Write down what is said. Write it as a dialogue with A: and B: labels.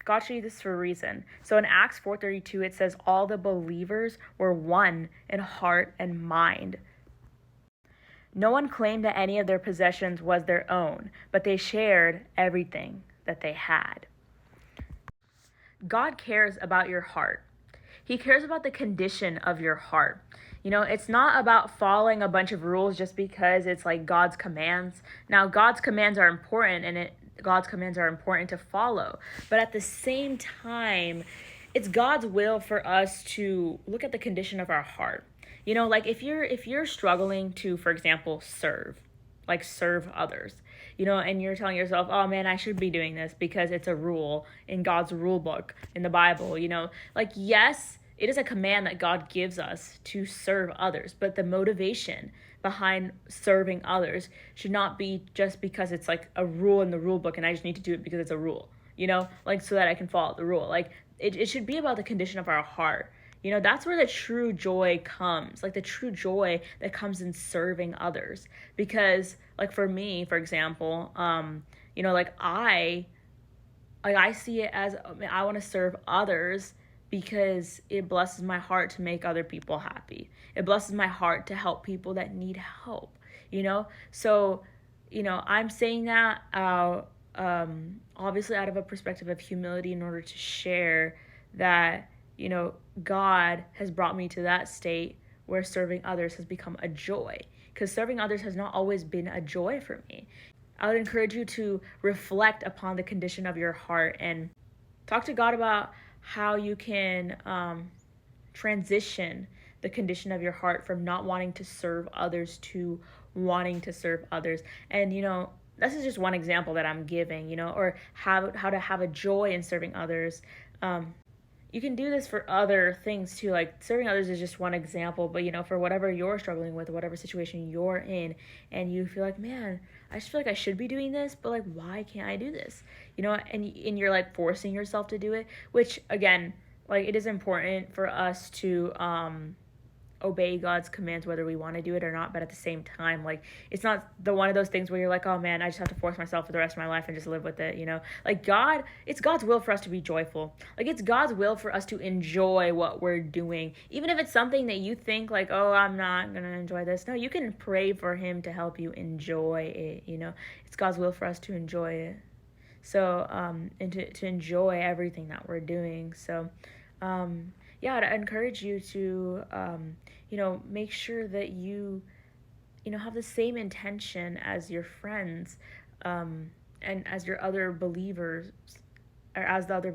A: God showed you this for a reason. So in Acts 4:32, it says all the believers were one in heart and mind. No one claimed that any of their possessions was their own, but they shared everything that they had. God cares about your heart. He cares about the condition of your heart. It's not about following a bunch of rules just because it's like God's commands. Now, God's commands are important God's commands are important to follow. But at the same time, it's God's will for us to look at the condition of our heart. Like if you're struggling to, for example, serve others, and you're telling yourself, oh man, I should be doing this because it's a rule in God's rule book in the Bible, like, yes, it is a command that God gives us to serve others, but the motivation behind serving others should not be just because it's like a rule in the rule book and I just need to do it because it's a rule, like so that I can follow the rule. Like it should be about the condition of our heart. That's where the true joy comes, like the true joy that comes in serving others. Because like for me, for example, like I see it as I want to serve others because it blesses my heart to make other people happy. It blesses my heart to help people that need help, So, I'm saying that obviously out of a perspective of humility in order to share that, God has brought me to that state where serving others has become a joy, because serving others has not always been a joy for me. I would encourage you to reflect upon the condition of your heart and talk to God about how you can transition the condition of your heart from not wanting to serve others to wanting to serve others. And, this is just one example that I'm giving, or how to have a joy in serving others. You can do this for other things too. Like serving others is just one example, but for whatever you're struggling with, whatever situation you're in, and you feel like, man, I just feel like I should be doing this, but like, why can't I do this? And you're like forcing yourself to do it, which again, like it is important for us to obey God's commands whether we want to do it or not, but at the same time, like it's not the one of those things where you're like, oh man, I just have to force myself for the rest of my life and just live with it, like it's God's will for us to be joyful. Like it's God's will for us to enjoy what we're doing, even if it's something that you think like, oh, I'm not gonna enjoy this. No, you can pray for him to help you enjoy it. It's God's will for us to enjoy it, so and to enjoy everything that we're doing. So I'd encourage you to, make sure that you have the same intention as your friends, and as your other believers, or as the other